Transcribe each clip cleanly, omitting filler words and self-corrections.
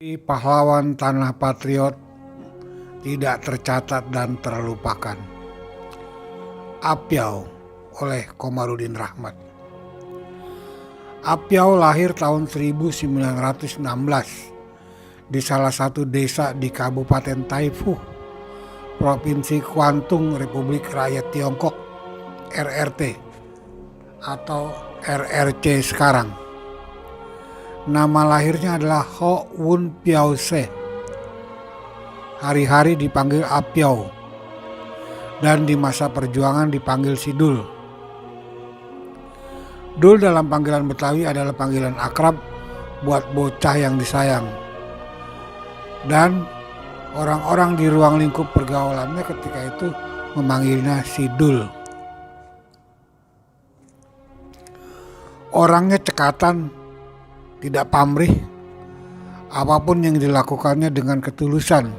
Pahlawan tanah patriot tidak tercatat dan terlupakan. Apyau oleh Komarudin Rahmat. Apyau lahir tahun 1916 di salah satu desa di Kabupaten Taifu, Provinsi Kwantung, Republik Rakyat Tiongkok, RRT atau RRC sekarang. Nama lahirnya adalah Ho Wun Piao Se. Hari-hari dipanggil Apyau dan di masa perjuangan dipanggil Sidul. Dul dalam panggilan Betawi adalah panggilan akrab buat bocah yang disayang. Dan orang-orang di ruang lingkup pergaulannya ketika itu memanggilnya Sidul. Orangnya cekatan, tidak pamrih, apapun yang dilakukannya dengan ketulusan,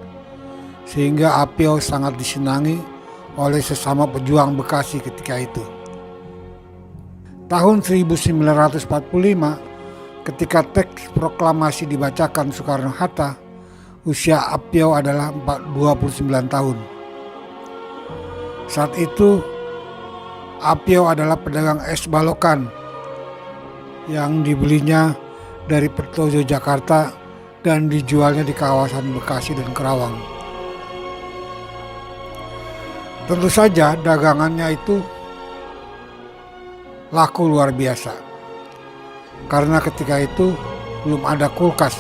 sehingga Apyau sangat disenangi oleh sesama pejuang Bekasi ketika itu. Tahun 1945, ketika teks proklamasi dibacakan Soekarno-Hatta, usia Apyau adalah 29 tahun. Saat itu, Apyau adalah pedagang es balokan yang dibelinya dari Petojo Jakarta dan dijualnya di kawasan Bekasi dan Kerawang. Tentu saja dagangannya itu laku luar biasa, karena ketika itu belum ada kulkas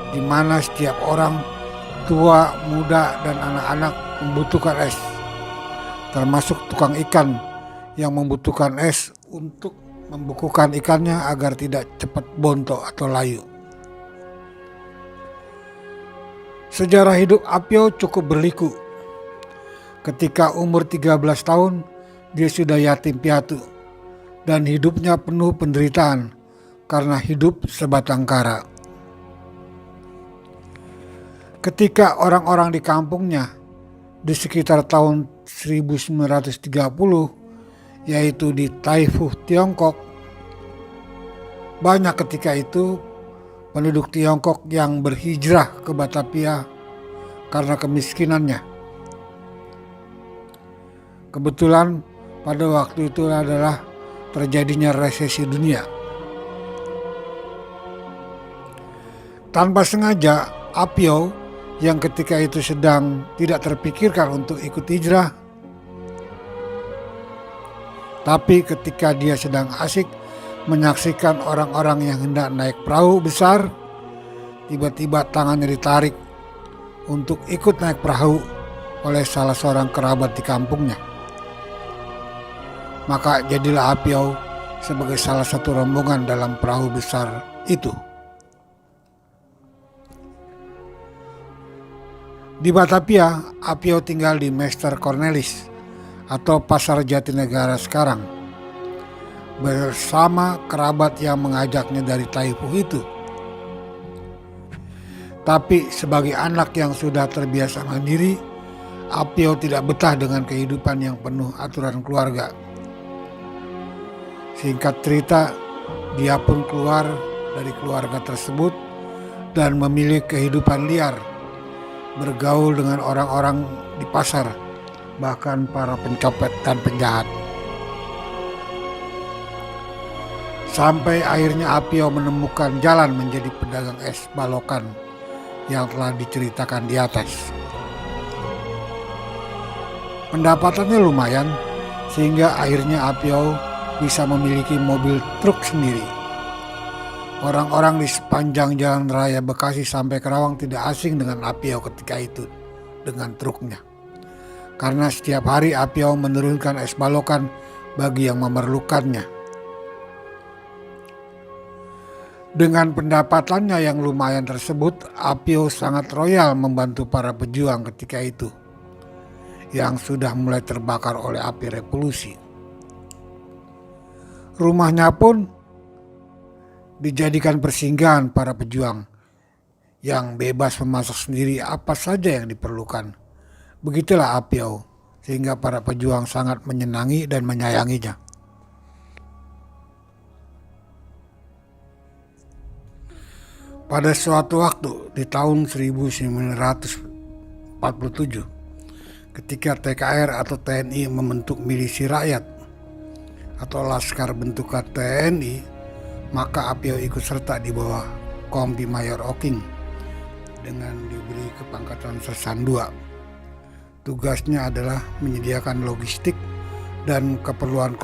di mana setiap orang tua, muda, dan anak-anak membutuhkan es, termasuk tukang ikan yang membutuhkan es untuk membukukan ikannya agar tidak cepat bontok atau layu. Sejarah hidup Apyau cukup berliku. Ketika umur 13 tahun, dia sudah yatim piatu dan hidupnya penuh penderitaan karena hidup sebatang kara. Ketika orang-orang di kampungnya di sekitar tahun 1930, yaitu di Taifu, Tiongkok, banyak ketika itu penduduk Tiongkok yang berhijrah ke Batavia karena kemiskinannya. Kebetulan pada waktu itu adalah terjadinya resesi dunia. Tanpa sengaja, Apyau yang ketika itu sedang tidak terpikirkan untuk ikut hijrah, tapi ketika dia sedang asik menyaksikan orang-orang yang hendak naik perahu besar, tiba-tiba tangannya ditarik untuk ikut naik perahu oleh salah seorang kerabat di kampungnya. Maka jadilah Apyau sebagai salah satu rombongan dalam perahu besar itu. Di Batavia, Apyau tinggal di Meester Cornelis atau Pasar Jatinegara sekarang, bersama kerabat yang mengajaknya dari Taifu itu. Tapi sebagai anak yang sudah terbiasa mandiri, Apyau tidak betah dengan kehidupan yang penuh aturan keluarga. Singkat cerita, dia pun keluar dari keluarga tersebut dan memilih kehidupan liar, bergaul dengan orang-orang di pasar, bahkan para pencopet dan penjahat. Sampai akhirnya Apyau menemukan jalan menjadi pedagang es balokan yang telah diceritakan di atas. Pendapatannya lumayan, sehingga akhirnya Apyau bisa memiliki mobil truk sendiri. Orang-orang di sepanjang jalan raya Bekasi sampai Kerawang tidak asing dengan Apyau ketika itu dengan truknya, karena setiap hari Apyau menurunkan es balokan bagi yang memerlukannya. Dengan pendapatannya yang lumayan tersebut, Apyau sangat royal membantu para pejuang ketika itu yang sudah mulai terbakar oleh api revolusi. Rumahnya pun dijadikan persinggahan para pejuang yang bebas memasak sendiri apa saja yang diperlukan. Begitulah Apyau, sehingga para pejuang sangat menyenangi dan menyayanginya. Pada suatu waktu di tahun 1947, ketika TKR atau TNI membentuk milisi rakyat atau laskar bentukan TNI, maka Apio ikut serta di bawah Kompi Mayor Oking dengan diberi kepangkatan Sersan II. Tugasnya adalah menyediakan logistik dan keperluan